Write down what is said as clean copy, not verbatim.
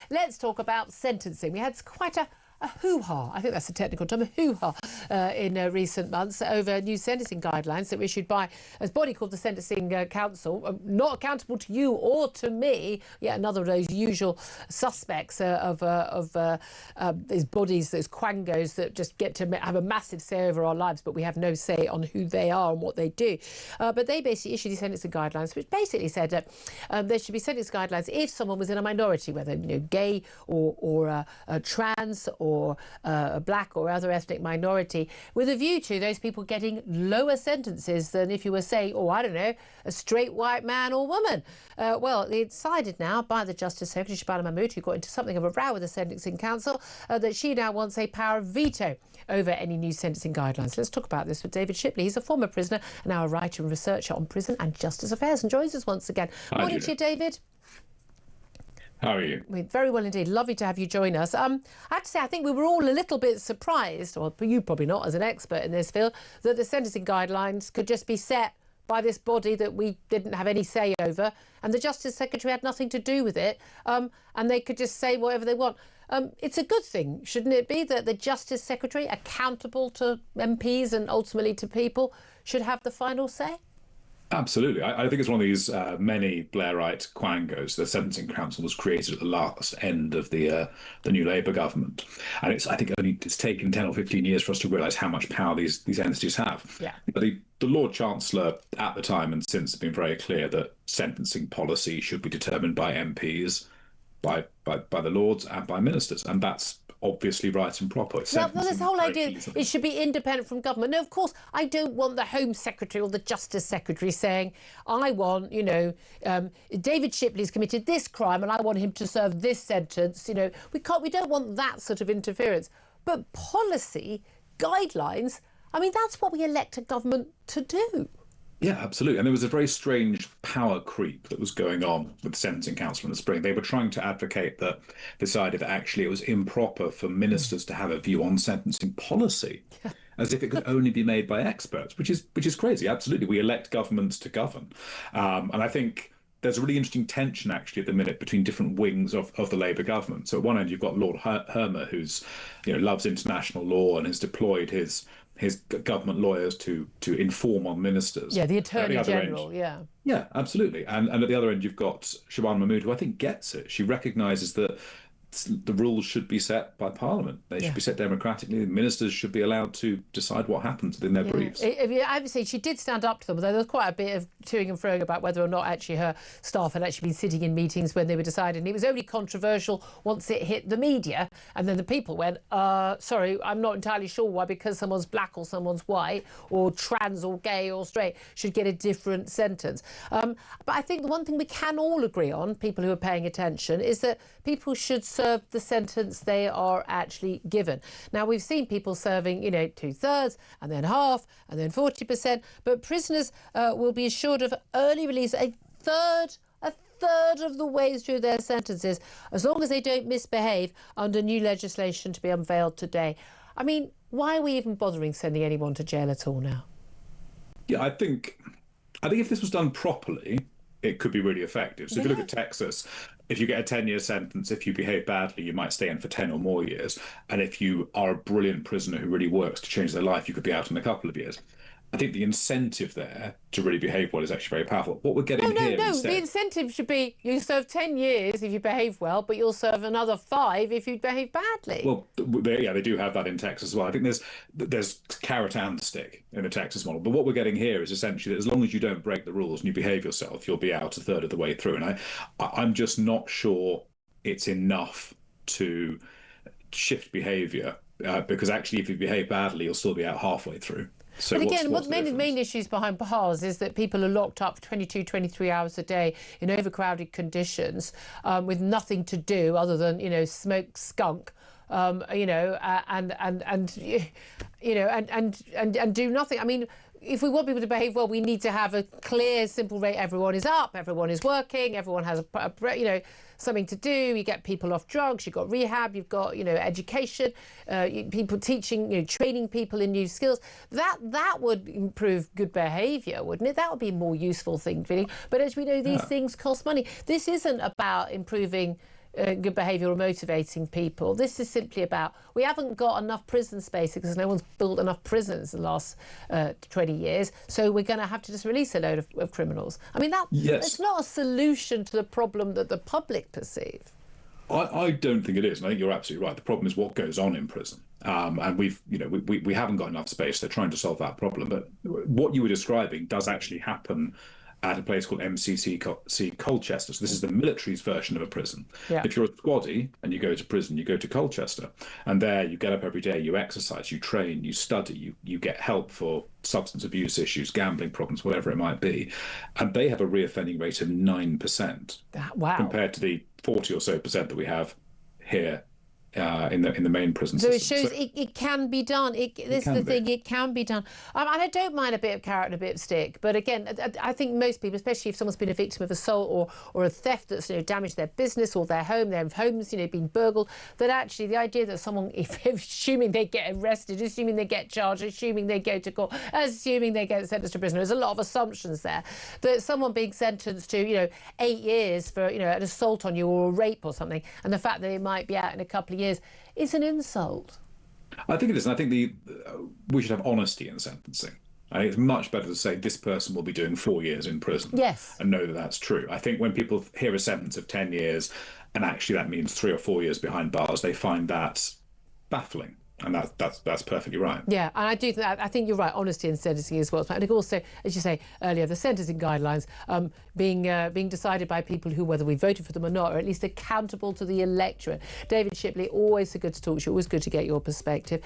let's talk about sentencing. We had quite a hoo-ha, I think that's a technical term, a hoo-ha in recent months over new sentencing guidelines that were issued by a body called the Sentencing Council, not accountable to you or to me, yet another of those usual suspects of these bodies, those quangos that just get to have a massive say over our lives, but we have no say on who they are and what they do. But they basically issued these sentencing guidelines, which basically said that there should be sentencing guidelines if someone was in a minority, whether gay or trans or black or other ethnic minority, with a view to those people getting lower sentences than if you were, say, I don't know, a straight white man or woman. Well, it's decided now by the Justice Secretary Shabana Mahmood, who got into something of a row with the Sentencing Council, that she now wants a power of veto over any new sentencing guidelines. Let's talk about this with David Shipley. He's a former prisoner and now a writer and researcher on prison and justice affairs, and joins us once again. Morning to you, David. How are you? Very well indeed. Lovely to have you join us. I have to say, I think we were all a little bit surprised, or you probably not as an expert in this field, that the sentencing guidelines could just be set by this body that we didn't have any say over, and the Justice Secretary had nothing to do with it, and they could just say whatever they want. It's a good thing, shouldn't it be, that the Justice Secretary, accountable to MPs and ultimately to people, should have the final say? Absolutely. I think it's one of these many Blairite quangos. The Sentencing Council was created at the last end of the new Labour government. And I think it's taken 10 or 15 years for us to realise how much power these entities have. Yeah. But the Lord Chancellor at the time and since have been very clear that sentencing policy should be determined by MPs, by the Lords and by ministers. And that's obviously right and proper. Well, this whole idea it should be independent from government. No, of course, I don't want the Home Secretary or the Justice Secretary saying, I want, David Shipley's committed this crime and I want him to serve this sentence. We don't want that sort of interference. But policy, guidelines, that's what we elect a government to do. Yeah, absolutely. And there was a very strange power creep that was going on with the Sentencing Council in the spring. They were trying to advocate that decided that actually it was improper for ministers to have a view on sentencing policy, as if it could only be made by experts, which is crazy. Absolutely. We elect governments to govern. And I think there's a really interesting tension actually at the minute between different wings of the Labour government. So at one end, you've got Lord Hermer, who's loves international law and has deployed his government lawyers to inform on ministers. Yeah, the Attorney General, yeah. Yeah, absolutely. And at the other end, you've got Shabana Mahmood, who I think gets it. She recognises that the rules should be set by Parliament. They should be set democratically. Ministers should be allowed to decide what happens within their briefs. I would say she did stand up to them, although there was quite a bit of toing and froing about whether or not actually her staff had actually been sitting in meetings when they were deciding. It was only controversial once it hit the media, and then the people went, sorry, I'm not entirely sure why, because someone's black or someone's white or trans or gay or straight should get a different sentence. But I think the one thing we can all agree on, people who are paying attention, is that people should serve the sentence they are actually given. Now, we've seen people serving, 2/3 and then half and then 40%, but prisoners will be assured of early release a third of the way through their sentences, as long as they don't misbehave, under new legislation to be unveiled today. Why are we even bothering sending anyone to jail at all now? Yeah, I think if this was done properly, it could be really effective. So if you look at Texas, if you get a 10-year sentence, if you behave badly, you might stay in for 10 or more years. And if you are a brilliant prisoner who really works to change their life, you could be out in a couple of years. I think the incentive there to really behave well is actually very powerful. What we're getting here instead... The incentive should be you serve 10 years if you behave well, but you'll serve another 5 if you behave badly. Well, they do have that in Texas as well. I think there's carrot and stick in the Texas model. But what we're getting here is essentially that as long as you don't break the rules and you behave yourself, you'll be out a third of the way through. And I'm just not sure it's enough to shift behaviour, because actually if you behave badly, you'll still be out halfway through. So but again, what main issues behind bars is that people are locked up for 22, 23 hours a day in overcrowded conditions, with nothing to do other than, smoke skunk, and do nothing. If we want people to behave well, we need to have a clear, simple rate. Everyone is up, everyone is working, everyone has something to do. You get people off drugs, you've got rehab, you've got education, people teaching, training people in new skills. That would improve good behaviour, wouldn't it? That would be a more useful thing, really. But as we know, these things cost money. This isn't about improving good behaviour or motivating people. This is simply about, we haven't got enough prison space because no one's built enough prisons in the last 20 years, so we're going to have to just release a load of criminals. I mean, that's not a solution to the problem that the public perceive. I don't think it is, and I think you're absolutely right. The problem is what goes on in prison. And we haven't got enough space. They're trying to solve that problem. But what you were describing does actually happen at a place called MCC Colchester. So this is the military's version of a prison. Yeah. If you're a squaddy and you go to prison, you go to Colchester, and there you get up every day, you exercise, you train, you study, you get help for substance abuse issues, gambling problems, whatever it might be. And they have a reoffending rate of 9%. Wow. Compared to the 40 or so percent that we have here in the main prison system. So it shows it can be done. This is the thing, it can be done. And I don't mind a bit of carrot and a bit of stick, but again, I think most people, especially if someone's been a victim of assault or a theft that's damaged their business or their homes been burgled, that actually the idea that someone, if assuming they get arrested, assuming they get charged, assuming they go to court, assuming they get sentenced to prison, there's a lot of assumptions there, that someone being sentenced to 8 years for an assault on you or a rape or something, and the fact that they might be out in a couple of years is an insult. I think it is, and I think we should have honesty in sentencing. I think it's much better to say this person will be doing 4 years in prison, yes, and know that that's true. I think when people hear a sentence of 10 years and actually that means 3 or 4 years behind bars, they find that baffling. And that's perfectly right. Yeah, and I do think I think you're right. Honesty in sentencing as well. And I think also, as you say earlier, the sentencing guidelines being decided by people who, whether we voted for them or not, are at least accountable to the electorate. David Shipley, always so good to talk to you. Always good to get your perspective.